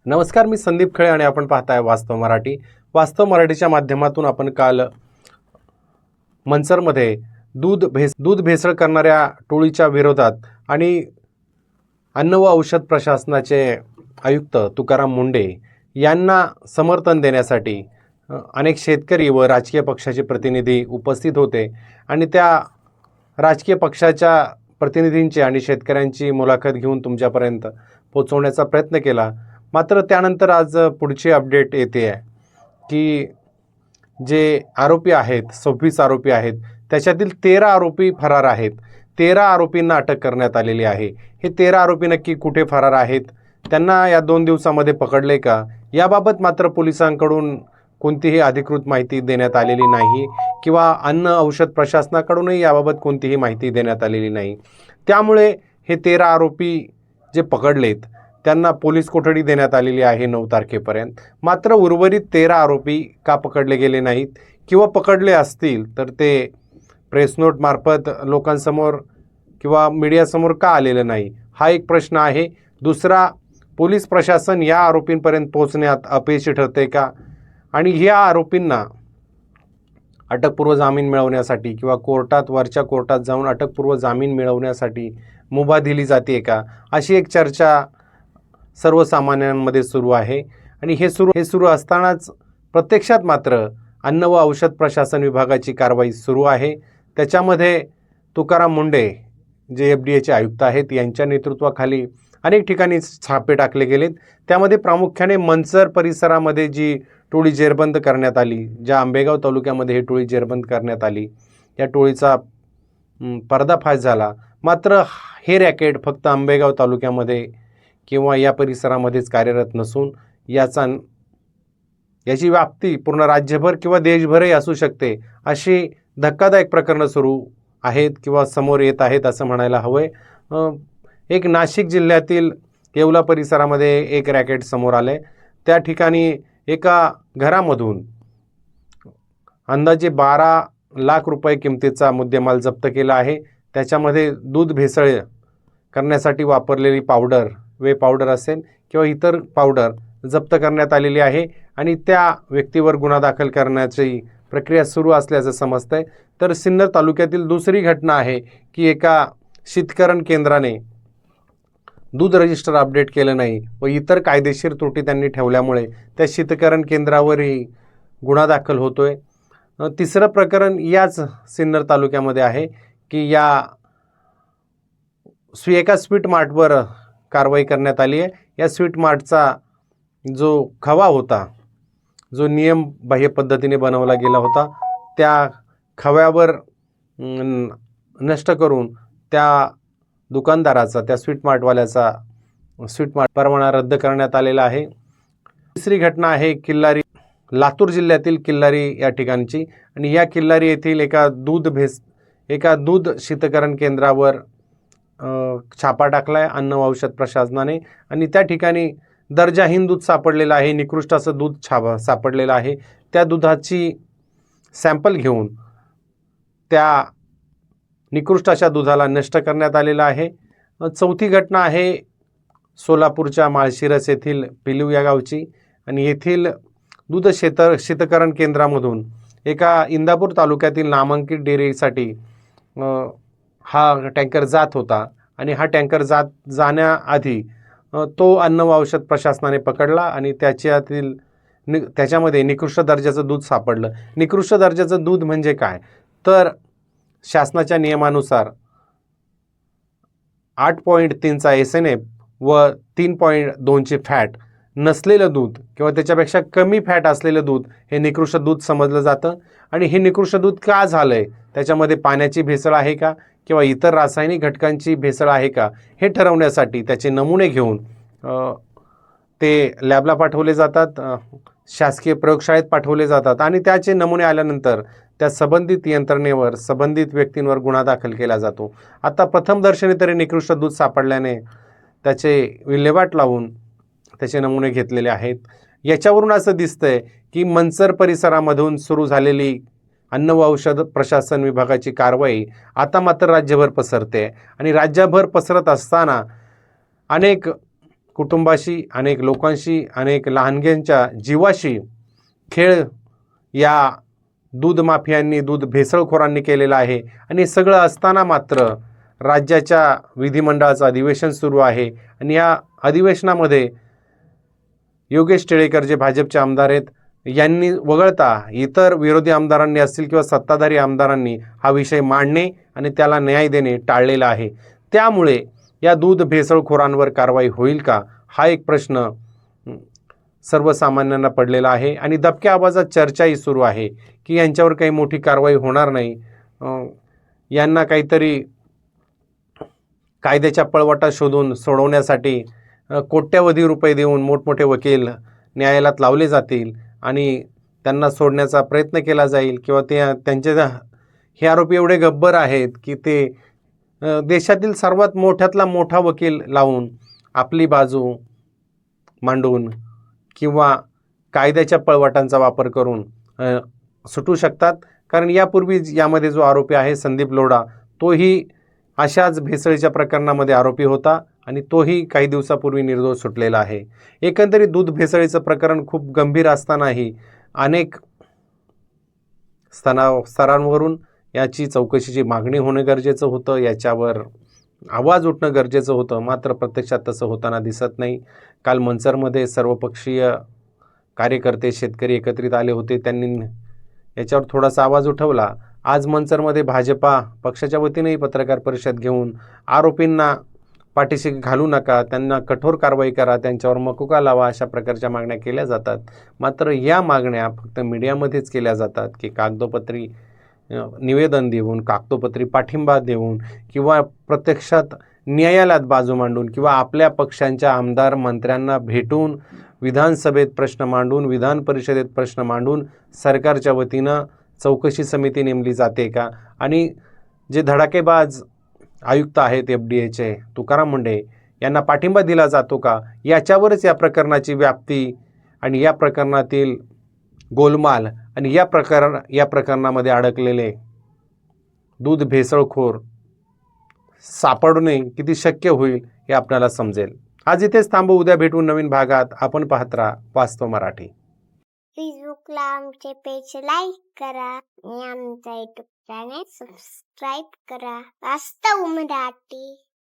नमस्कार, मी संदीप खळे आणि आपण पाहताय वास्तव मराठी. वास्तव मराठीच्या माध्यमातून आपण काल मनसरमध्ये दूध भेसळ करणाऱ्या टोळीच्या विरोधात आणि अन्न व औषध प्रशासनाचे आयुक्त तुकाराम मुंढे यांना समर्थन देण्यासाठी अनेक शेतकरी व राजकीय पक्षाचे प्रतिनिधी उपस्थित होते आणि त्या राजकीय पक्षाच्या प्रतिनिधींची आणि शेतकऱ्यांची मुलाखत घेऊन तुमच्यापर्यंत पोहोचवण्याचा प्रयत्न केला. मात्र त्यानंतर आज पुढची अपडेट येते आहे की जे आरोपी आहेत, 26 आरोपी आहेत, त्याच्यातील 13 आरोपी फरार आहेत. 13 आरोपींना अटक करण्यात आलेली आहे. हे 13 आरोपी नक्की कुठे फरार आहेत, त्यांना या 2 दिवसामध्ये पकडले का, याबाबत मात्र पोलिसांकडून कोणतीही अधिकृत माहिती देण्यात आलेली नाही किंवा अन्न औषध प्रशासनाकडूनही याबाबत कोणतीही माहिती देण्यात आलेली नाही. त्यामुळे हे 13 आरोपी जे पकडलेत त्यांना पोलीस कोठडी देण्यात आलेली आहे 9 तारखेपर्यंत. मात्र उर्वरित 13 आरोपी का पकडले गेले नाहीत किंवा पकडले असतील तर ते प्रेस नोटमार्फत लोकांसमोर किंवा मीडियासमोर का आलेलं नाही, हा एक प्रश्न आहे. दुसरा, पोलीस प्रशासन या आरोपींपर्यंत पोहोचण्यात अपयशी ठरते का, आणि ह्या आरोपींना अटकपूर्व जामीन मिळवण्यासाठी किंवा वरच्या कोर्टात जाऊन अटकपूर्व जामीन मिळवण्यासाठी मुभा दिली जाते का, अशी एक चर्चा सर्वसामान्यांमध्ये सुरू आहे. आणि हे सुरू असतानाच प्रत्यक्षात मात्र अन्न व औषध प्रशासन विभागाची कारवाई सुरू आहे. त्याच्यामध्ये तुकाराम मुंढे जे FDAचे आयुक्त आहेत यांच्या नेतृत्वाखाली अनेक ठिकाणी छापे टाकले गेलेत. त्यामध्ये प्रामुख्याने मनसर परिसरामध्ये जी टोळी जेरबंद करण्यात आली, ज्या आंबेगाव तालुक्यामध्ये ही टोळी जेरबंद करण्यात आली, या टोळीचा पर्दाफाश झाला. मात्र हे रॅकेट फक्त आंबेगाव तालुक्यामध्ये किंवा या परिसरामध्येच कार्यरत नसून याची व्याप्ती पूर्ण राज्यभर किंवा देशभरही असू शकते, अशी धक्कादायक प्रकरणं सुरू आहेत किंवा समोर येत आहेत असं म्हणायला हवंय. एक नाशिक जिल्ह्यातील येवला परिसरामध्ये एक रॅकेट समोर आले. त्या ठिकाणी एका घरामधून अंदाजे 12 लाख रुपये किमतीचा मुद्देमाल जप्त केला आहे. त्याच्यामध्ये दूध भेसळ करण्यासाठी वापरलेली पावडर, वे पावडर असेल किंवा इतर पावडर जप्त करण्यात आलेली आहे आणि त्या व्यक्तीवर गुन्हा दाखल करण्याची प्रक्रिया सुरू असल्याचं समजतंय. तर सिन्नर तालुक्यातील दुसरी घटना आहे की एका शीतकरण केंद्राने दूध रजिस्टर अपडेट केलं नाही व इतर कायदेशीर त्रुटी त्यांनी ठेवल्यामुळे त्या शीतकरण केंद्रावरही गुन्हा दाखल होतोय. तिसरं प्रकरण याच सिन्नर तालुक्यामध्ये आहे की एका स्वीट मार्टवर कारवाई करण्यात आली आहे. या स्वीट मार्टचा जो खवा होता, जो नियमबाह्य पद्धतीने बनवला गेला होता, त्या खव्यावर नष्ट करून त्या दुकानदाराचा, त्या स्वीट मार्टवाल्याचा स्वीट मार्ट परवाना रद्द करण्यात आलेला आहे. तिसरी घटना आहे किल्लारी, लातूर जिल्ह्यातील किल्लारी या ठिकाणची. आणि या किल्लारी येथील एका दूध शीतकरण केंद्रावर छापा टाकलाय अन्न व औषध प्रशासनाने आणि त्या ठिकाणी दर्जाहीन दूध सापडलेलं आहे, निकृष्ट असं दूध सापडलेलं आहे. त्या दुधाची सॅम्पल घेऊन त्या निकृष्ट अशा दुधाला नष्ट करण्यात आलेलं आहे. चौथी घटना आहे सोलापूरच्या माळशिरस येथील पिलू या गावची. आणि येथील दूध शीतकरण केंद्रामधून एका इंदापूर तालुक्यातील नामांकित डेअरीसाठी हा टँकर जात होता आणि हा टँकर जाण्याआधी तो अन्न व औषध प्रशासनाने पकडला आणि त्याच्यामध्ये निकृष्ट दर्जाचं दूध सापडलं. निकृष्ट दर्जाचं दूध म्हणजे काय, तर शासनाच्या नियमानुसार 8.3चा SNF व 3.2ची फॅट नसलेलं दूध किंवा त्याच्यापेक्षा कमी फॅट असलेलं दूध हे निकृष्ट दूध समजलं जातं. आणि हे निकृष्ट दूध का झालं आहे, त्याच्यामध्ये पाण्याची भेसळ आहे का किंवा इतर रासायनिक घटकांची भेसळ आहे का, हे ठरवण्यासाठी त्याचे नमुने घेऊन ते लॅबला पाठवले जातात, शासकीय प्रयोगशाळेत पाठवले जातात आणि त्याचे नमुने आल्यानंतर त्या संबंधित यंत्रणेवर, संबंधित व्यक्तींवर गुन्हा दाखल केला जातो. आता प्रथमदर्शनी तरी निकृष्ट दूध सापडल्याने त्याचे विल्हेवाट लावून त्याचे नमुने घेतलेले आहेत. याच्यावरून असं दिसतंय की मनसर परिसरामधून सुरू झालेली अन्न व औषध प्रशासन विभागाची कारवाई आता मात्र राज्यभर पसरते आणि राज्यभर पसरत असताना अनेक कुटुंबाशी, अनेक लोकांशी, अनेक लहानग्यांच्या जीवाशी खेळ या दूध माफियांनी, दूध भेसळखोरांनी केलेला आहे. आणि सगळं असताना मात्र राज्याच्या विधिमंडळाचं अधिवेशन सुरू आहे आणि या अधिवेशनामध्ये योगेश टिळेकर जे भाजपचे आमदार आहेत यांनी वगळता इतर विरोधी आमदारांनी असतील किंवा सत्ताधारी आमदारांनी हा विषय मांडणे आणि त्याला न्याय देणे टाळलेला आहे. त्यामुळे या दूध भेसळखोरांवर कारवाई होईल का, हा एक प्रश्न सर्वसामान्यांना पडलेला आहे. आणि दबक्या आवाजात चर्चाही सुरू आहे की यांच्यावर काही मोठी कारवाई होणार नाही, यांना काहीतरी कायद्याच्या पळवाटा शोधून सोडवण्यासाठी कोट्यवधी रुपये देऊन मोठमोठे वकील न्यायालयात लावले जातील आणि त्यांना सोडण्याचा प्रयत्न केला जाईल. किंवा त्यांचे हे आरोपी एवढे गब्बर आहेत की ते देशातील सर्वात मोठ्यातला मोठा वकील लावून आपली बाजू मांडून किंवा कायद्याच्या पळवाटांचा वापर करून सुटू शकतात. कारण यापूर्वी यामध्ये जो आरोपी आहे संदीप लोढा, तोही अशाच भेसळीच्या प्रकरणामध्ये आरोपी होता आणि तोही काही दिवसापूर्वी निर्दोष सुटलेला आहे. एकंदरीत दूध भेसळीचं प्रकरण खूप गंभीर असतानाही अनेक स्तरांवरून याची चौकशीची मागणी होणं गरजेचं होतं, याच्यावर आवाज उठणं गरजेचं होतं. मात्र प्रत्यक्षात तसं होताना दिसत नाही. काल मंचरमध्ये सर्वपक्षीय कार्यकर्ते, शेतकरी एकत्रित आले होते, त्यांनी याच्यावर थोडासा आवाज उठवला. आज मंचरमध्ये भाजपा पक्षाच्या वतीनेही पत्रकार परिषद घेऊन आरोपींना पाठीशी घालू नका, त्यांना कठोर कारवाई करा, त्यांच्यावर मकोका लावा, अशा प्रकारच्या मागण्या केल्या जातात. मात्र या मागण्या फक्त मीडियामध्येच केल्या जातात की कागदोपत्री निवेदन देऊन, कागदोपत्री पाठिंबा देऊन किंवा प्रत्यक्षात न्यायालयात बाजू मांडून किंवा आपल्या पक्षांच्या आमदार मंत्र्यांना भेटून विधानसभेत प्रश्न मांडून, विधान परिषदेत प्रश्न मांडून सरकारच्या वतीनं चौकशी समिती नेमली जाते का. आणि जे धडाकेबाज आयुक्त आहेत FDAचे तुकाराम मुंढे यांना पाठिंबा दिला जातो का, याच्यावरच या प्रकरणाची व्याप्ती आणि या प्रकरणातील गोलमाल आणि या प्रकरणामध्ये अडकलेले दूध भेसळखोर सापडणे किती शक्य होईल हे आपल्याला समजेल. आज इथेच थांबू, उद्या भेटू नवीन भागात. आपण पाहत राहा वास्तव मराठी. फेसबुकला आमचे पेज लाईक करा आणि आमचा युट्यूब चॅनेल सबस्क्राईब करा. वास्तव मराठी.